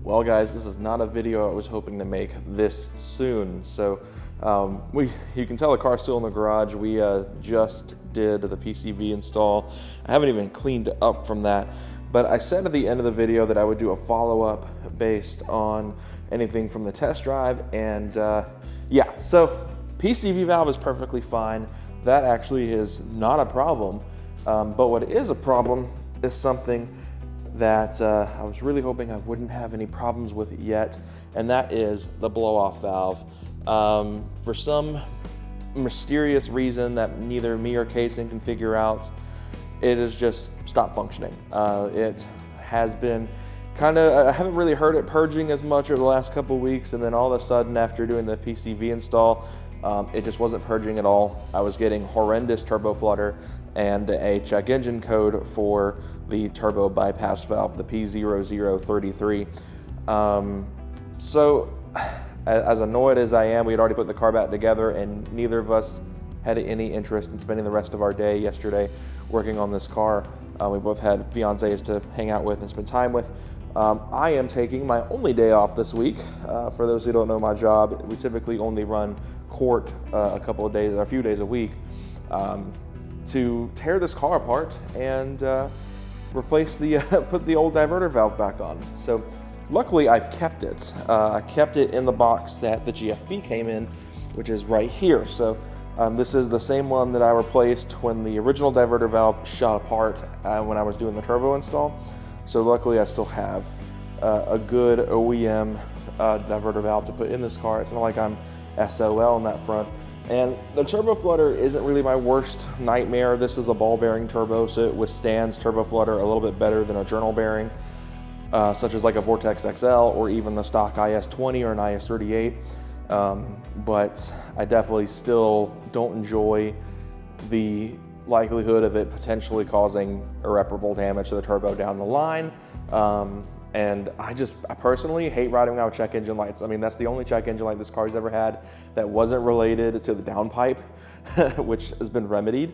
Well guys, this is not a video I was hoping to make this soon. So you can tell the car's still in the garage. We just did the PCV install. I haven't even cleaned up from that, but I said at the end of the video that I would do a follow-up based on anything from the test drive. And yeah, so PCV valve is perfectly fine. That actually is not a problem. But what is a problem is something that I was really hoping I wouldn't have any problems with yet, and that is the blow-off valve. For some mysterious reason that neither me or Kaysen can figure out, it has just stopped functioning. It has been I haven't really heard it purging as much over the last couple of weeks, and then all of a sudden after doing the PCV install, it just wasn't purging at all. I was getting horrendous turbo flutter and a check engine code for the turbo bypass valve, the P0033. So as annoyed as I am, we had already put the car back together and neither of us had any interest in spending the rest of our day yesterday working on this car. We both had fiancés to hang out with and spend time with. I am taking my only day off this week. For those who don't know my job, we typically only run court a couple of days, or a few days a week, to tear this car apart and replace the, put the old diverter valve back on. So luckily I've kept it. I kept it in the box that the GFB came in, which is right here. So this is the same one that I replaced when the original diverter valve shot apart when I was doing the turbo install. So luckily I still have a good OEM diverter valve to put in this car. It's not like I'm SOL on that front. And the turbo flutter isn't really my worst nightmare. This is a ball bearing turbo, so it withstands turbo flutter a little bit better than a journal bearing, such as like a Vortex XL or even the stock IS-20 or an IS-38. But I definitely still don't enjoy the likelihood of it potentially causing irreparable damage to the turbo down the line. And I personally hate riding without check engine lights. I mean, that's the only check engine light this car's ever had that wasn't related to the downpipe, which has been remedied.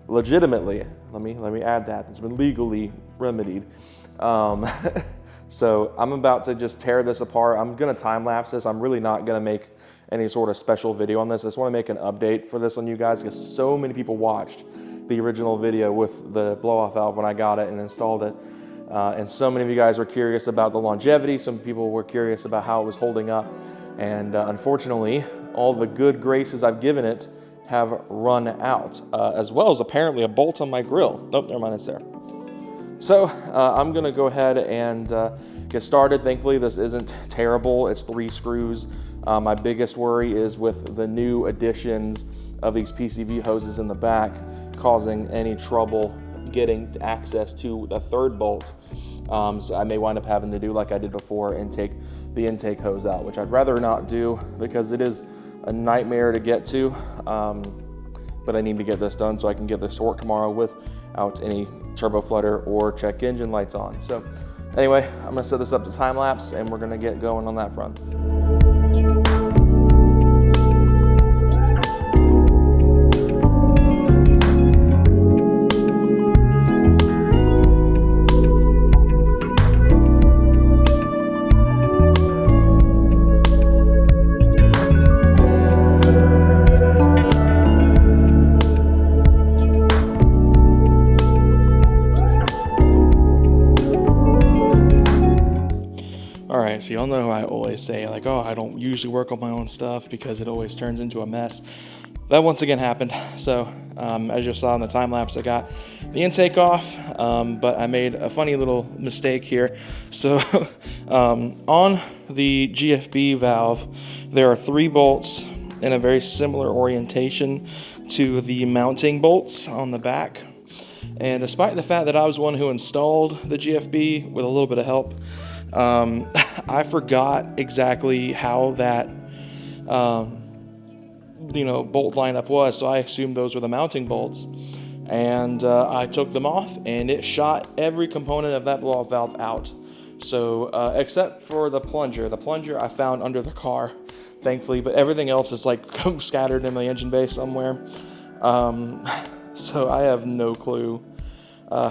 Legitimately, let me add that, it's been legally remedied. So I'm about to just tear this apart. I'm gonna time lapse this. I'm really not gonna make any sort of special video on this. I just wanna make an update for this on you guys because so many people watched the original video with the blow-off valve when I got it and installed it. And so many of you guys were curious about the longevity. Some people were curious about how it was holding up. And unfortunately, all the good graces I've given it have run out, as well as apparently a bolt on my grill. Nope, never mind, it's there. So I'm gonna go ahead and get started. Thankfully, this isn't terrible. It's 3 screws. My biggest worry is with the new additions of these PCV hoses in the back causing any trouble getting access to the 3rd bolt. So I may wind up having to do like I did before and take the intake hose out, which I'd rather not do because it is a nightmare to get to. But I need to get this done so I can get this to work tomorrow without any turbo flutter or check engine lights on. So anyway, I'm gonna set this up to time lapse and we're gonna get going on that front. So y'all know I always say like, oh, I don't usually work on my own stuff because it always turns into a mess. That once again happened. So as you saw in the time lapse, I got the intake off, but I made a funny little mistake here. So on the GFB valve, there are 3 bolts in a very similar orientation to the mounting bolts on the back. And despite the fact that I was one who installed the GFB with a little bit of help, I forgot exactly how that bolt lineup was, so I assumed those were the mounting bolts, and I took them off and it shot every component of that blow-off valve out. So except for the plunger I found under the car, thankfully, but everything else is like scattered in the engine bay somewhere. So I have no clue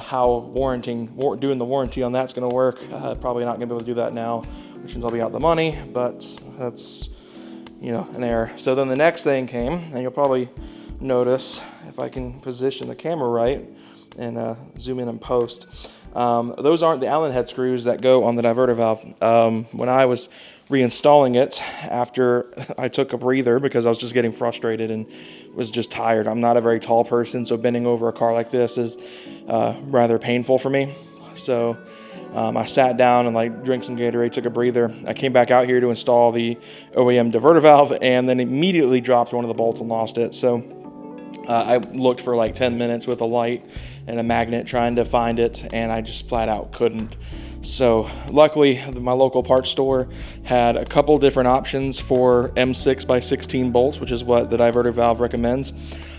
how doing the warranty on that's going to work. Probably not going to be able to do that now, which means I'll be out the money, but that's, an error. So then the next thing came, and you'll probably notice if I can position the camera right and zoom in and post. Those aren't the Allen head screws that go on the diverter valve. When I was reinstalling it after I took a breather because I was just getting frustrated and was just tired. I'm not a very tall person, so bending over a car like this is rather painful for me. So I sat down and drank some Gatorade, took a breather. I came back out here to install the OEM diverter valve and then immediately dropped one of the bolts and lost it. So I looked for 10 minutes with a light and a magnet trying to find it, and I just flat out couldn't. So luckily, my local parts store had a couple different options for M6 by 16 bolts, which is what the diverter valve recommends,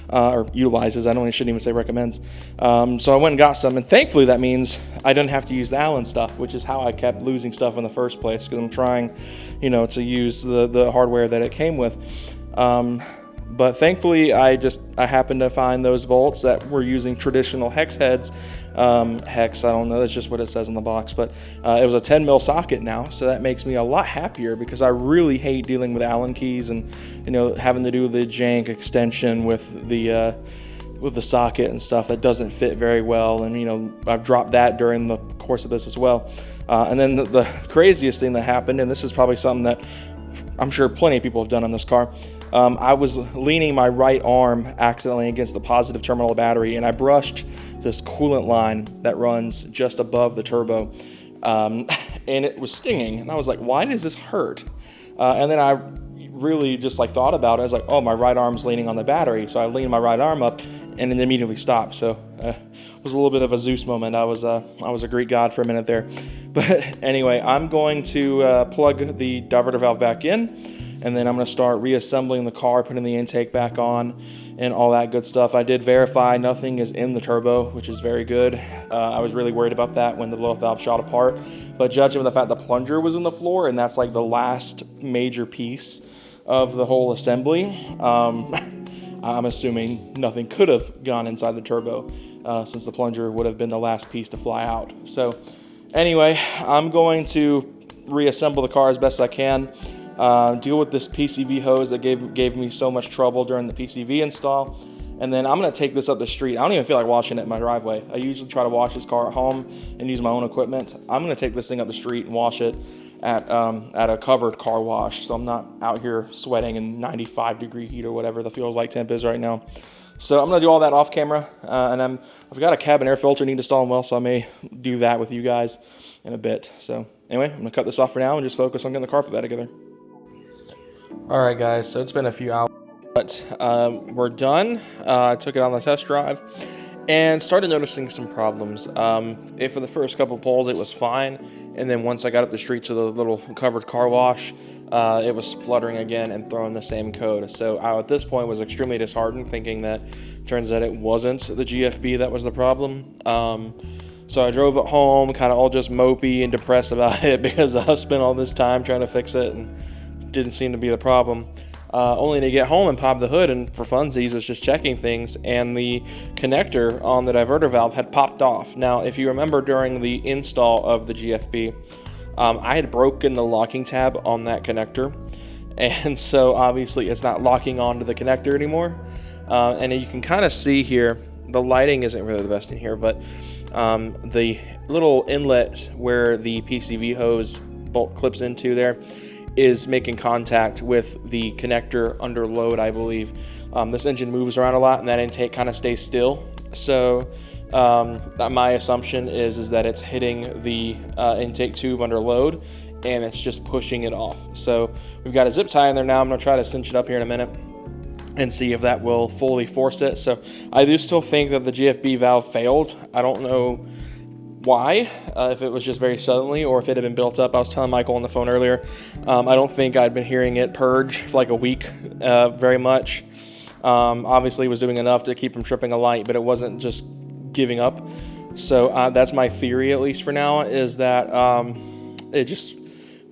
or utilizes. I shouldn't even say recommends. So I went and got some, and thankfully that means I didn't have to use the Allen stuff, which is how I kept losing stuff in the first place, because I'm trying, to use the hardware that it came with. But thankfully, I happened to find those bolts that were using traditional hex heads. Hex, I don't know, that's just what it says on the box. But it was a 10 mil socket now, so that makes me a lot happier because I really hate dealing with Allen keys and, having to do the jank extension with the socket and stuff that doesn't fit very well. And, I've dropped that during the course of this as well. And then the craziest thing that happened, and this is probably something that I'm sure plenty of people have done on this car. I was leaning my right arm accidentally against the positive terminal of the battery, and I brushed this coolant line that runs just above the turbo, and it was stinging. And I was like, why does this hurt? And then I really just thought about it. I was like, oh, my right arm's leaning on the battery. So I leaned my right arm up, and it immediately stopped. So it was a little bit of a Zeus moment. I was a Greek god for a minute there. But anyway, I'm going to plug the diverter valve back in, and then I'm going to start reassembling the car, putting the intake back on, and all that good stuff. I did verify nothing is in the turbo, which is very good. I was really worried about that when the blow-off valve shot apart. But judging from the fact the plunger was in the floor, and that's the last major piece of the whole assembly, I'm assuming nothing could have gone inside the turbo since the plunger would have been the last piece to fly out. So anyway, I'm going to reassemble the car as best I can. Deal with this PCV hose that gave me so much trouble during the PCV install, and then I'm going to take this up the street. I don't even feel like washing it in my driveway. I usually try to wash this car at home and use my own equipment. I'm going to take this thing up the street and wash it at a covered car wash, so I'm not out here sweating in 95-degree heat or whatever the feels like temp is right now. So I'm going to do all that off camera, and I've got a cabin air filter need to install well, so I may do that with you guys in a bit. So anyway, I'm going to cut this off for now and just focus on getting the carpet back together. Alright guys, so it's been a few hours, but we're done. I took it on the test drive and started noticing some problems. For the first couple pulls it was fine, and then once I got up the street to the little covered car wash, it was fluttering again and throwing the same code. So I at this point was extremely disheartened, thinking that turns out it wasn't the GFB that was the problem. So I drove it home kind of all just mopey and depressed about it because I spent all this time trying to fix it and didn't seem to be the problem, only to get home and pop the hood, and for funsies was just checking things, and the connector on the diverter valve had popped off. Now if you remember, during the install of the GFB, I had broken the locking tab on that connector, and so obviously it's not locking onto the connector anymore. And you can kind of see here, the lighting isn't really the best in here, but the little inlet where the PCV hose bolt clips into there is making contact with the connector under load, I believe. This engine moves around a lot, and that intake kind of stays still. So my assumption is that it's hitting the intake tube under load, and it's just pushing it off. So we've got a zip tie in there now. I'm going to try to cinch it up here in a minute and see if that will fully force it. So I do still think that the GFB valve failed. I don't know why, if it was just very suddenly or if it had been built up. I was telling Michael on the phone earlier, I don't think I'd been hearing it purge for like a week very much. Obviously it was doing enough to keep him tripping a light, but it wasn't just giving up. So that's my theory, at least for now, is that it just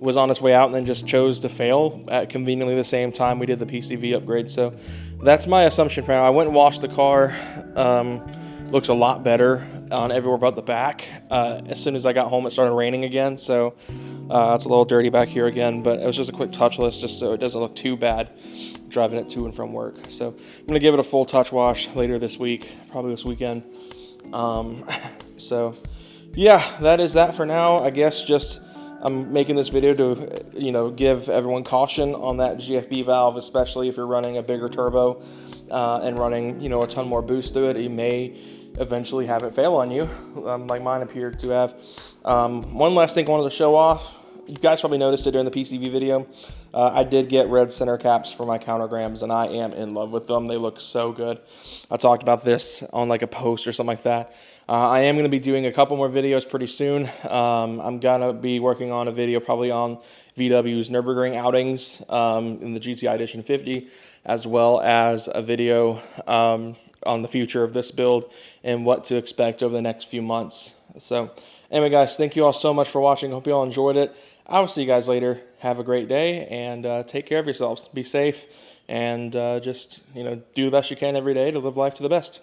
was on its way out and then just chose to fail at conveniently the same time we did the PCV upgrade. So that's my assumption for now. I went and washed the car looks a lot better on everywhere but the back. As soon as I got home, it started raining again, so it's a little dirty back here again, but it was just a quick touchless just so it doesn't look too bad driving it to and from work. So I'm going to give it a full touch wash later this week, probably this weekend. So yeah, that is that for now. I guess just I'm making this video to, give everyone caution on that GFB valve, especially if you're running a bigger turbo and running, a ton more boost through it. You may eventually have it fail on you, like mine appeared to have. One last thing I wanted to show off. You guys probably noticed it during the PCV video. I did get red center caps for my countergrams, and I am in love with them. They look so good. I talked about this on like a post or something like that. I am going to be doing a couple more videos pretty soon. I'm going to be working on a video probably on VW's Nürburgring outings in the GTI Edition 50, as well as a video on the future of this build and what to expect over the next few months. So anyway, guys, thank you all so much for watching. Hope you all enjoyed it. I will see you guys later. Have a great day, and take care of yourselves. Be safe, and just do the best you can every day to live life to the best.